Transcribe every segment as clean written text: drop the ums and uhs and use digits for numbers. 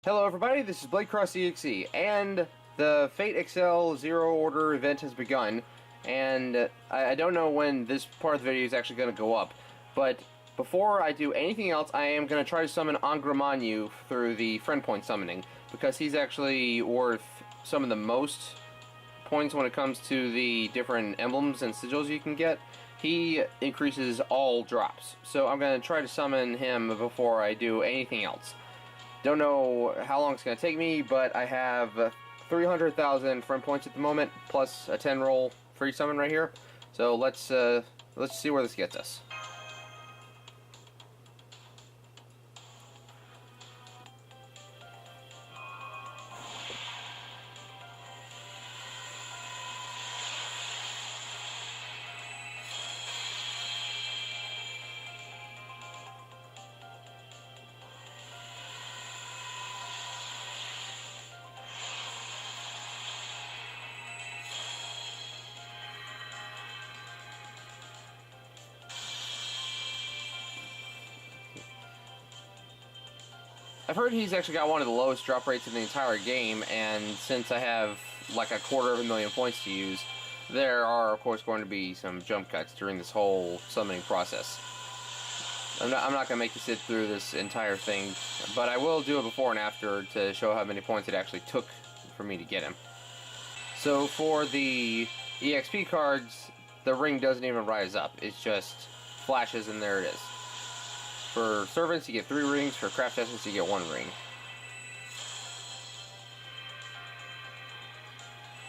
Hello everybody, this is BladeCrossEXE, and the Fate Accel Zero Order event has begun, and I don't know when this part of the video is actually going to go up, but before I do anything else, I am going to try to summon Angra Mainyu through the friend point summoning, because he's actually worth some of the most points when it comes to the different emblems and sigils you can get. He increases all drops, so I'm going to try to summon him before I do anything else. Don't know how long it's going to take me, but I have 300,000 friend points at the moment, plus a 10 roll free summon right here. So let's see where this gets us. I've heard he's actually got one of the lowest drop rates in the entire game, and since I have like 250,000 points to use, there are of course going to be some jump cuts during this whole summoning process. I'm not going to make you sit through this entire thing, but I will do it before and after to show how many points it actually took for me to get him. So for the EXP cards, the ring doesn't even rise up, it just flashes and there it is. For servants, you get 3 rings. For craft essence, you get 1 ring.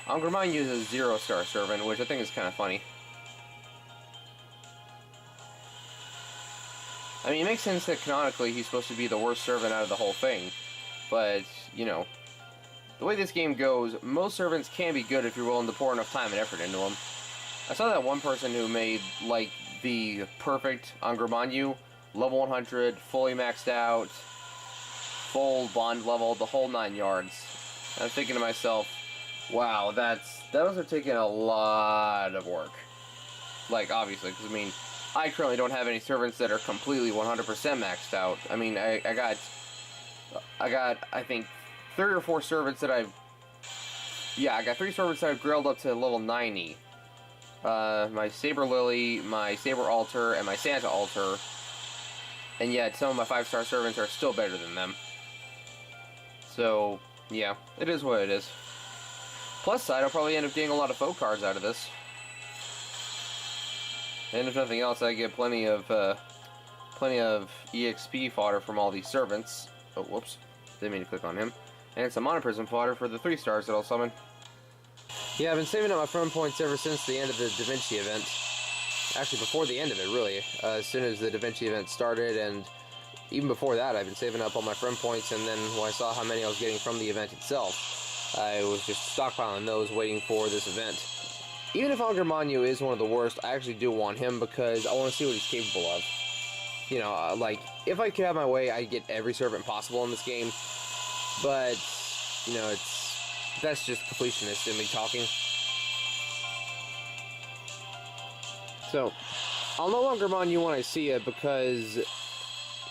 Angra Mainyu uses a 0-star servant, which I think is kind of funny. I mean, it makes sense that canonically he's supposed to be the worst servant out of the whole thing. But, you know, the way this game goes, most servants can be good if you're willing to pour enough time and effort into them. I saw that one person who made, like, the perfect Angra Mainyu, level 100, fully maxed out, full bond level, the whole 9 yards. And I'm thinking to myself, wow, that must have taken a lot of work. Like, obviously, because I mean, I currently don't have any servants that are completely 100% maxed out. I mean, I got, I think, 3 or 4 servants that I've, yeah, I got 3 servants that I've grilled up to level 90. My Saber Lily, my Saber Altar, and my Santa Altar. And yet, some of my 5-star servants are still better than them. So, yeah, it is what it is. Plus side, I'll probably end up getting a lot of faux cards out of this. And if nothing else, I get plenty of EXP fodder from all these servants. Oh, whoops. Didn't mean to click on him. And some Mana Prism fodder for the 3 stars that I'll summon. Yeah, I've been saving up my friend points ever since the end of the Da Vinci event. Actually, before the end of it, really. As soon as the Da Vinci event started, and even before that, I've been saving up all my friend points, and then when I saw how many I was getting from the event itself, I was just stockpiling those, waiting for this event. Even if Angra Mainyu is one of the worst, I actually do want him, because I want to see what he's capable of. You know, like, if I could have my way, I'd get every servant possible in this game, but, you know, that's just completionist in me talking. So, I'll know Angra Mainyu when I see it, because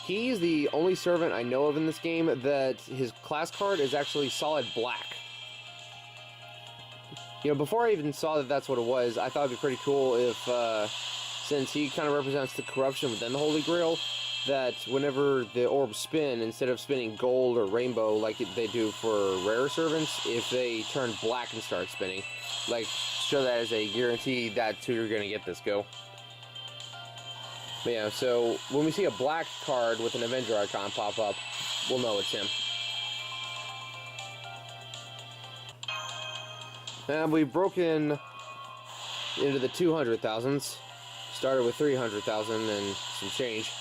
he's the only servant I know of in this game that his class card is actually solid black. You know, before I even saw that that's what it was, I thought it'd be pretty cool if, since he kind of represents the corruption within the Holy Grail, that whenever the orbs spin, instead of spinning gold or rainbow like they do for rare servants, if they turn black and start spinning, like, show that as a guarantee that's who you're going to get this go. But yeah, so when we see a black card with an Avenger icon pop up, we'll know it's him. And we've broken into the 200,000s. Started with 300,000 and some change.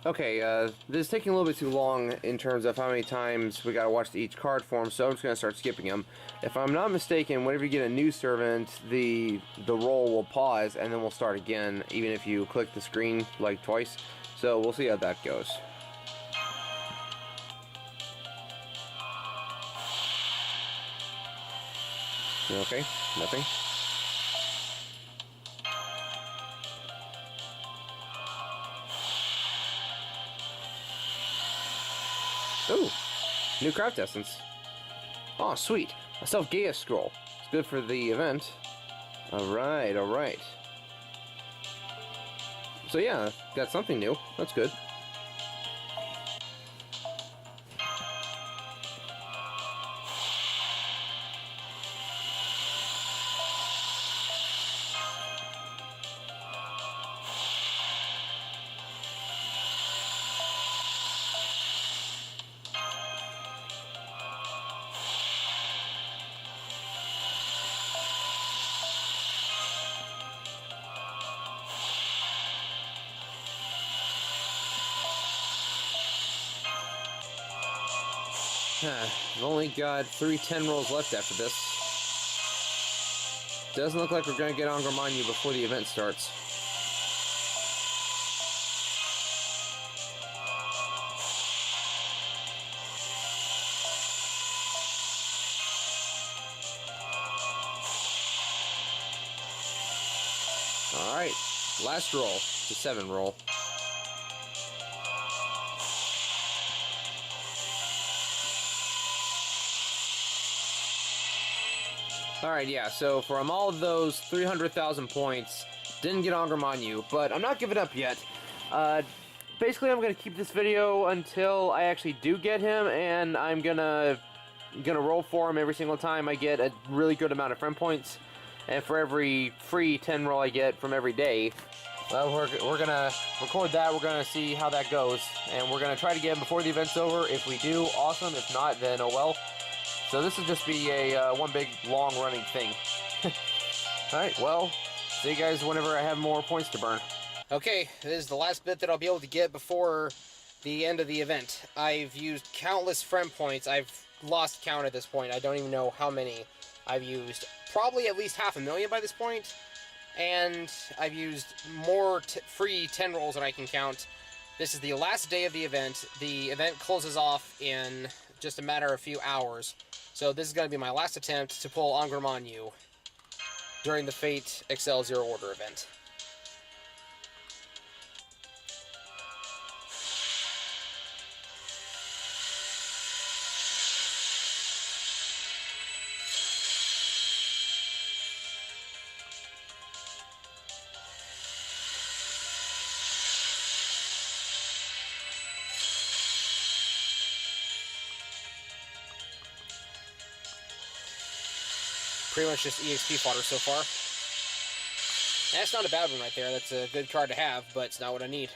Okay, this is taking a little bit too long in terms of how many times we gotta watch each card form, so I'm just gonna start skipping them. If I'm not mistaken, whenever you get a new servant, the roll will pause and then we'll start again, even if you click the screen like twice. So we'll see how that goes. Okay, nothing. Ooh, new craft essence. Oh, sweet. A self-Gaia scroll. It's good for the event. Alright, alright. So yeah, got something new. That's good. I've only got 3 10 rolls left after this. Doesn't look like we're going to get Angra Mainyu before the event starts. Alright, last roll, the 7 roll. Alright, yeah, so from all of those 300,000 points, didn't get Angra Mainyu, but I'm not giving up yet. Basically, I'm going to keep this video until I actually do get him, and I'm gonna roll for him every single time I get a really good amount of friend points. And for every free 10 roll I get from every day, well, we're gonna record that, we're gonna see how that goes, and we're gonna try to get him before the event's over. If we do, awesome. If not, then oh well. So this will just be a one big long-running thing. Alright, well, see you guys whenever I have more points to burn. Okay, this is the last bit that I'll be able to get before the end of the event. I've used countless friend points. I've lost count at this point. I don't even know how many I've used. Probably at least 500,000 by this point. And I've used more free 10 rolls than I can count. This is the last day of the event. The event closes off in just a matter of a few hours. So this is going to be my last attempt to pull Angra Mainyu during the Fate Accel Zero Order event. Pretty much just EXP fodder so far. And that's not a bad one right there. That's a good card to have, but it's not what I need.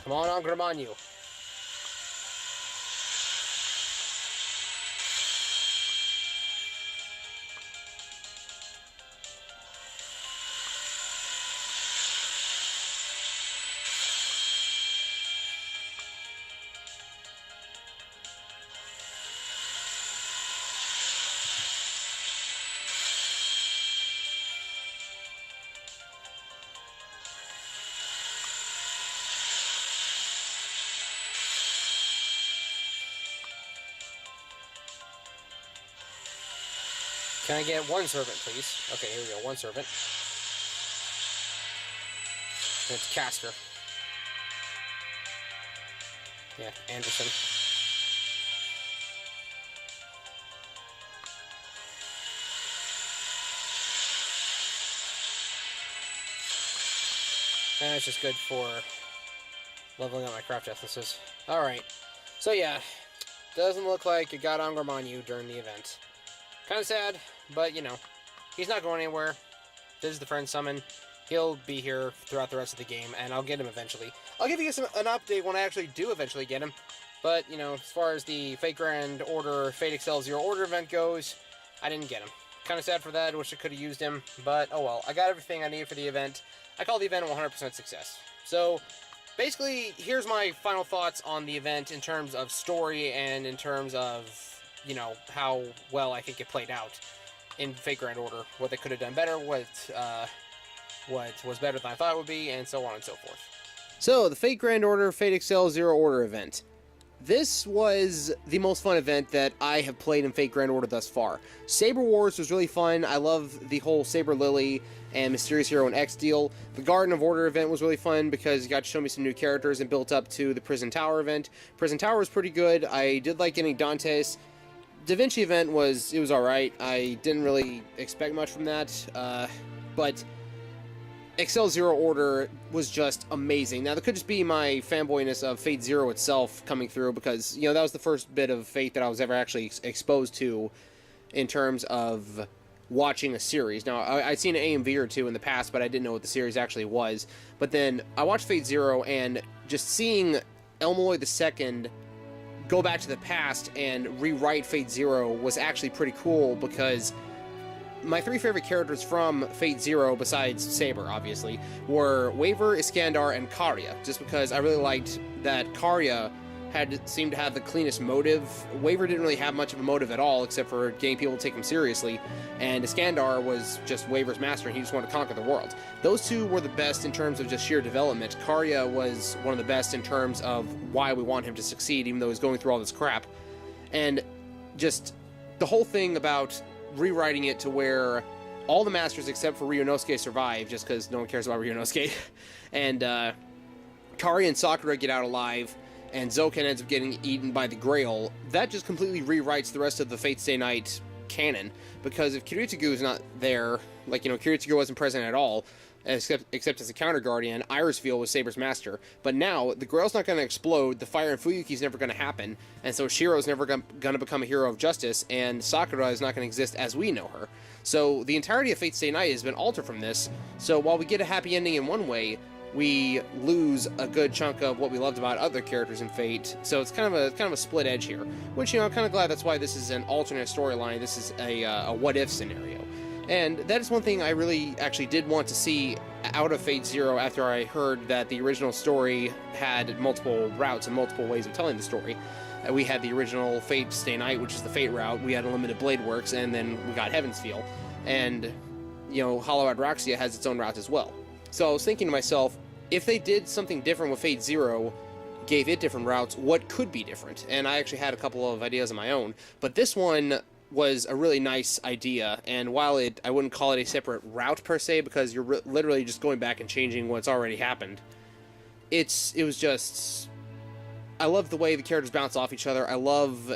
Come on, Angra Mainyu. Can I get one servant, please? Okay, here we go. One servant. And it's Caster. Yeah, Anderson. And it's just good for leveling up my craft essences. Alright. So yeah, doesn't look like it got Angra Mainyu during the event. Kind of sad, but you know, he's not going anywhere. This is the friend summon. He'll be here throughout the rest of the game, and I'll get him eventually. I'll give you guys an update when I actually do eventually get him. But, you know, as far as the Fate Grand Order, Fate Accel Zero Order event goes, I didn't get him. Kind of sad for that. I wish I could have used him, but oh well. I got everything I needed for the event. I call the event a 100% success. So, basically, here's my final thoughts on the event in terms of story and in terms of, you know, how well I think it played out in Fate Grand Order. What they could have done better, what was better than I thought it would be, and so on and so forth. So, the Fate Grand Order, Fate Accel Zero Order event. This was the most fun event that I have played in Fate Grand Order thus far. Saber Wars was really fun. I love the whole Saber Lily and Mysterious Hero and X deal. The Garden of Order event was really fun because you got to show me some new characters and built up to the Prison Tower event. Prison Tower was pretty good. I did like getting Dante's. Da Vinci event was alright. I didn't really expect much from that, but Accel Zero Order was just amazing. Now, that could just be my fanboyness of Fate Zero itself coming through because, you know, that was the first bit of Fate that I was ever actually exposed to in terms of watching a series. Now, I'd seen an AMV or two in the past, but I didn't know what the series actually was. But then I watched Fate Zero, and just seeing Elmaloy II go back to the past and rewrite Fate Zero was actually pretty cool because my three favorite characters from Fate Zero, besides Saber, obviously, were Waver, Iskandar, and Karya, just because I really liked that Karya seemed to have the cleanest motive. Waver didn't really have much of a motive at all, except for getting people to take him seriously, and Iskandar was just Waver's master, and he just wanted to conquer the world. Those two were the best in terms of just sheer development. Karya was one of the best in terms of why we want him to succeed, even though he's going through all this crap. And just the whole thing about rewriting it to where all the masters except for Ryunosuke survive, just because no one cares about Ryunosuke, and Kari and Sakura get out alive, and Zoken ends up getting eaten by the Grail. That just completely rewrites the rest of the Fate Stay Night canon, because if Kiritsugu is not there, like, you know, Kiritsugu wasn't present at all, except as a counter guardian, Irisfield was Saber's master. But now, the Grail's not going to explode, the fire in Fuyuki's never going to happen, and so Shiro's never going to become a hero of justice, and Sakura is not going to exist as we know her. So the entirety of Fate Stay Night has been altered from this, so while we get a happy ending in one way, we lose a good chunk of what we loved about other characters in Fate, so it's kind of a split edge here, which, you know, I'm kind of glad that's why this is an alternate storyline. This is a what-if scenario. And that is one thing I really actually did want to see out of Fate Zero after I heard that the original story had multiple routes and multiple ways of telling the story. We had the original Fate Stay Night, which is the Fate route, we had Unlimited Blade Works, and then we got Heaven's Feel. And, you know, Hollow Adraxia has its own route as well. So I was thinking to myself, if they did something different with Fate Zero, gave it different routes, what could be different? And I actually had a couple of ideas of my own, but this one was a really nice idea, and while I wouldn't call it a separate route per se, because you're literally just going back and changing what's already happened, it was just, I love the way the characters bounce off each other. I love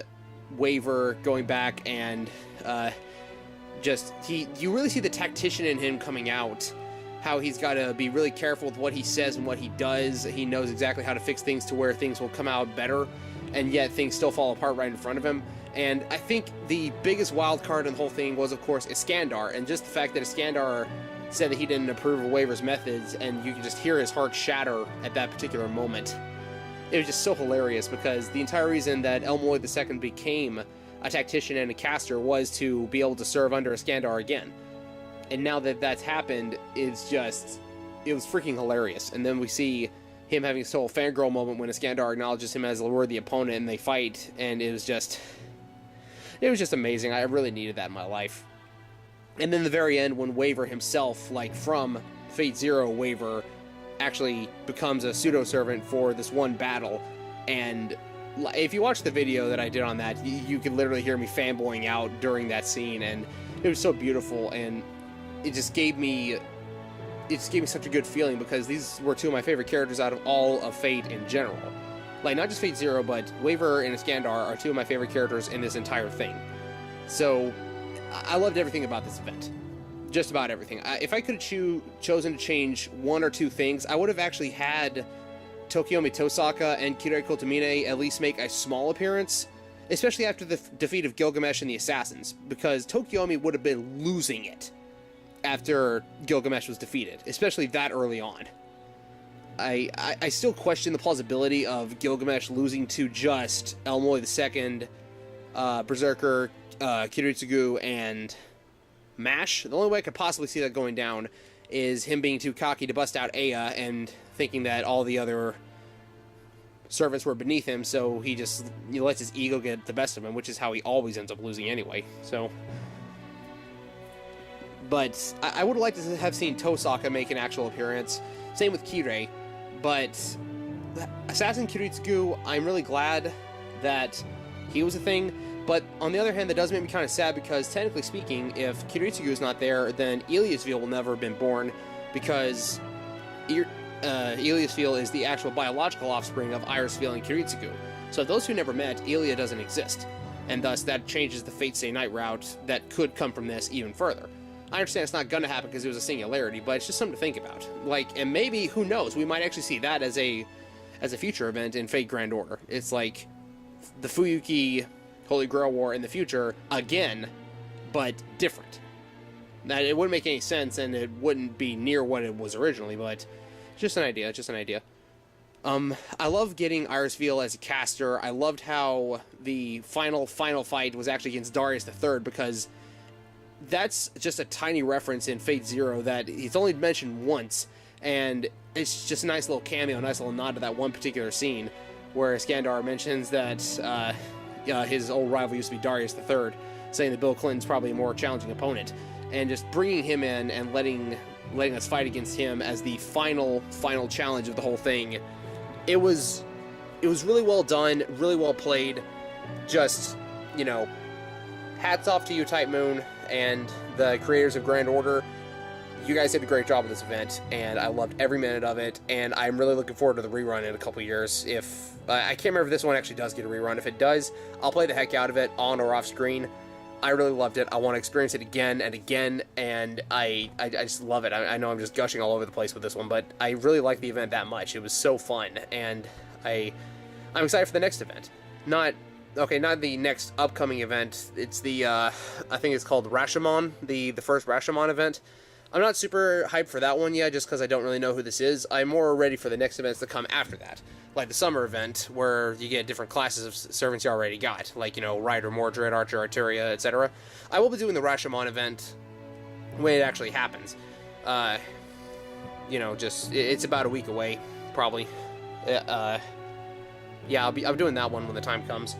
Waver going back and you really see the tactician in him coming out, how he's got to be really careful with what he says and what he does. He knows exactly how to fix things to where things will come out better, and yet things still fall apart right in front of him. And I think the biggest wild card in the whole thing was, of course, Iskandar, and just the fact that Iskandar said that he didn't approve of Waver's methods, and you could just hear his heart shatter at that particular moment. It was just so hilarious, because the entire reason that Elmaloy II became a tactician and a caster was to be able to serve under Iskandar again. And now that that's happened, it was freaking hilarious. And then we see him having this whole fangirl moment when Iskandar acknowledges him as a worthy opponent, and they fight, and it was just amazing. I really needed that in my life. And then the very end, when Waver himself, like from Fate Zero, Waver actually becomes a pseudo-servant for this one battle, and if you watch the video that I did on that, you could literally hear me fanboying out during that scene, and it was so beautiful, and it just gave me such a good feeling, because these were two of my favorite characters out of all of Fate in general. Like, not just Fate Zero, but Waver and Iskandar are two of my favorite characters in this entire thing. So, I loved everything about this event. Just about everything. If I could have chosen to change one or two things, I would have actually had Tokiomi Tosaka and Kirei Kotomine at least make a small appearance, especially after the defeat of Gilgamesh and the Assassins, because Tokiomi would have been losing it after Gilgamesh was defeated, especially that early on. I still question the plausibility of Gilgamesh losing to just Elmaloy II, Berserker, Kiritsugu, and Mash. The only way I could possibly see that going down is him being too cocky to bust out Aya and thinking that all the other servants were beneath him, so he lets his ego get the best of him, which is how he always ends up losing anyway. So, but I would have liked to have seen Tosaka make an actual appearance. Same with Kirei, but Assassin Kiritsugu, I'm really glad that he was a thing. But on the other hand, that does make me kind of sad because technically speaking, if Kiritsugu is not there, then Iliasville will never have been born because Iliasville is the actual biological offspring of Irisville and Kiritsugu. So if those two never met, Ilia doesn't exist. And thus that changes the Fate Stay Night route that could come from this even further. I understand it's not going to happen because it was a singularity, but it's just something to think about. Like, and maybe, who knows, we might actually see that as a future event in Fate Grand Order. It's like the Fuyuki Holy Grail War in the future again, but different. Now, it wouldn't make any sense, and it wouldn't be near what it was originally, but just an idea, just an idea. I love getting Irisville as a caster. I loved how the final fight was actually against Darius III, because that's just a tiny reference in Fate Zero that he's only mentioned once, and it's just a nice little cameo, a nice little nod to that one particular scene where Iskandar mentions that his old rival used to be Darius III, saying that Bill Clinton's probably a more challenging opponent, and just bringing him in and letting us fight against him as the final challenge of the whole thing. It was really well done, really well played. Just, you know, hats off to you, Type Moon, and the creators of Grand Order. You guys did a great job with this event, and I loved every minute of it, and I'm really looking forward to the rerun in a couple years. If I can't remember if this one actually does get a rerun. If it does, I'll play the heck out of it, on or off screen. I really loved it. I want to experience it again and again, and I just love it. I know I'm just gushing all over the place with this one, but I really like the event that much. It was so fun, and I'm excited for the next event. Not the next upcoming event. It's the, I think it's called Rashomon, the first Rashomon event. I'm not super hyped for that one yet, just because I don't really know who this is. I'm more ready for the next events to come after that. Like the summer event, where you get different classes of servants you already got. Like, you know, Rider, Mordred, Archer, Arteria, etc. I will be doing the Rashomon event when it actually happens. You know, it's about a week away, probably. Yeah, I'm doing that one when the time comes.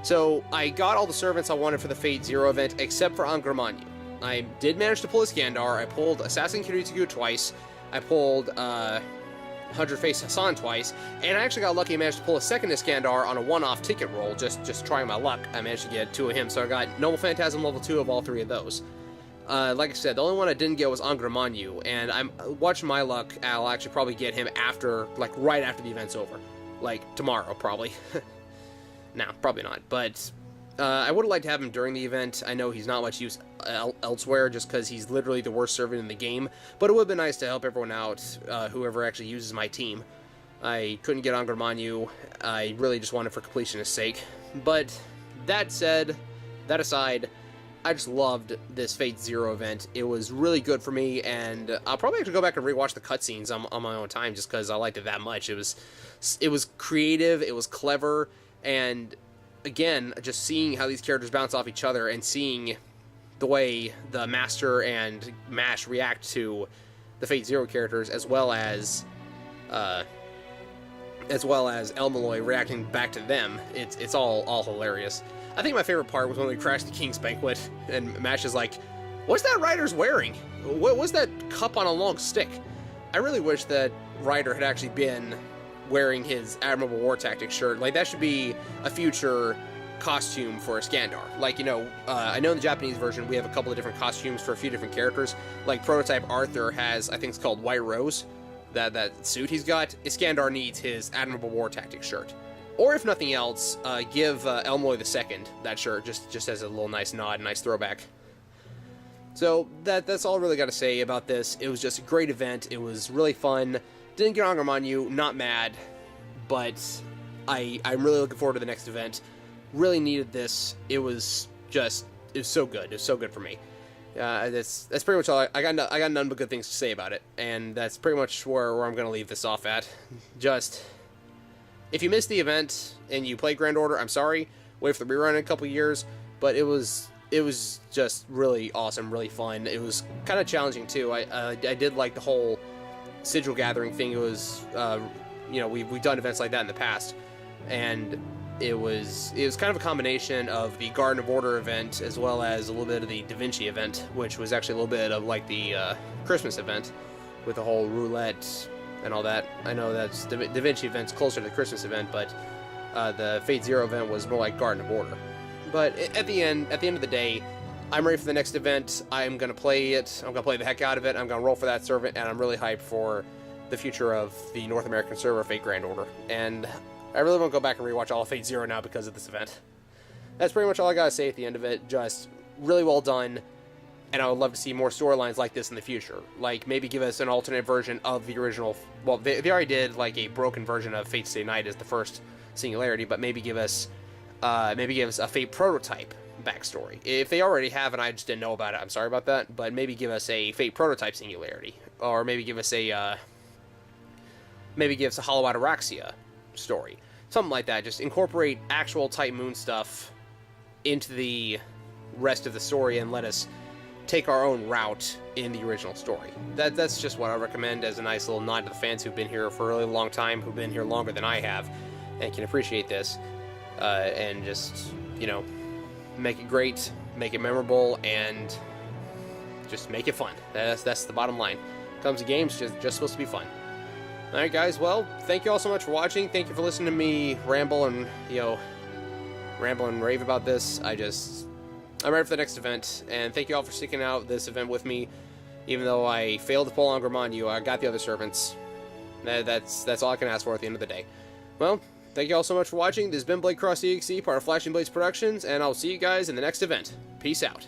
So, I got all the servants I wanted for the Fate Zero event, except for Angra Mainyu. I did manage to pull Iskandar. I pulled Assassin Kiritsugu twice. I pulled 100-Face Hassan twice. And I actually got lucky and managed to pull a second Iskandar on a one-off ticket roll, just trying my luck. I managed to get 2 of him, so I got Noble Phantasm level 2 of all 3 of those. Like I said, the only one I didn't get was Angra Mainyu, and I'm watching my luck. I'll actually probably get him after, like, right after the event's over. Like, tomorrow, probably. No, probably not, but I would have liked to have him during the event. I know he's not much use elsewhere, just because he's literally the worst servant in the game, but it would have been nice to help everyone out, whoever actually uses my team. I couldn't get Angra Mainyu. I really just wanted for completionist's sake. But that said, that aside, I just loved this Fate Zero event. It was really good for me, and I'll probably have to go back and rewatch the cutscenes on my own time, just because I liked it that much. It was creative, it was clever, and again, just seeing how these characters bounce off each other and seeing the way the Master and Mash react to the Fate Zero characters, as well as Elmaloy reacting back to them, it's all hilarious. I think my favorite part was when we crashed the King's Banquet, and Mash is like, "What's that Ryder's wearing? What's that cup on a long stick?" I really wish that Ryder had actually been wearing his Admirable War Tactics shirt. Like, that should be a future costume for Iskandar. Like, you know, I know in the Japanese version we have a couple of different costumes for a few different characters. Like, Prototype Arthur has, I think it's called White Rose, that suit he's got. Iskandar needs his Admirable War Tactics shirt. Or if nothing else, give Elmaloy II that shirt, just as a little nice nod, nice throwback. So that's all I really got to say about this. It was just a great event. It was really fun. Didn't get Angra Mainyu, not mad, but I'm really looking forward to the next event. Really needed this. It was so good. It was so good for me. That's pretty much all. I got none but good things to say about it, and that's pretty much where I'm going to leave this off at. Just, if you missed the event and you played Grand Order, I'm sorry. Wait for the rerun in a couple years, but it was just really awesome, really fun. It was kind of challenging too. I did like the whole sigil gathering thing. It was, you know, we've done events like that in the past, and it was kind of a combination of the Garden of Order event as well as a little bit of the Da Vinci event, which was actually a little bit of like the Christmas event with the whole roulette and all that. I know that's Da Vinci event's closer to the Christmas event, but The Fate Zero event was more like Garden of Order. But at the end of the day, I'm ready for the next event. I'm going to play it. I'm going to play the heck out of it. I'm going to roll for that servant, and I'm really hyped for the future of the North American server Fate Grand Order. And I really want to go back and rewatch all of Fate Zero now because of this event. That's pretty much all I got to say at the end of it. Just really well done, and I would love to see more storylines like this in the future. Like, maybe give us an alternate version of the original... Well, they already did, like, a broken version of Fate Stay Night as the first Singularity, but maybe give us a Fate prototype backstory. If they already have and I just didn't know about it, I'm sorry about that, but maybe give us a Fate prototype Singularity, or maybe give us a Hollow Out Araxia story, something like that. Just incorporate actual Type Moon stuff into the rest of the story and let us take our own route in the original story. That's just what I recommend as a nice little nod to the fans who've been here for a really long time, who've been here longer than I have, and can appreciate this, and just, you know, make it great, make it memorable, and just make it fun. That's the bottom line. Comes to games, just supposed to be fun. Alright guys, well, thank you all so much for watching. Thank you for listening to me ramble and rave about this. I'm ready for the next event, and thank you all for sticking out this event with me. Even though I failed to pull Angra Mainyu, I got the other servants. That's all I can ask for at the end of the day. Well, thank you all so much for watching. This has been Blade Cross EXE, part of Flashing Blades Productions, and I'll see you guys in the next event. Peace out.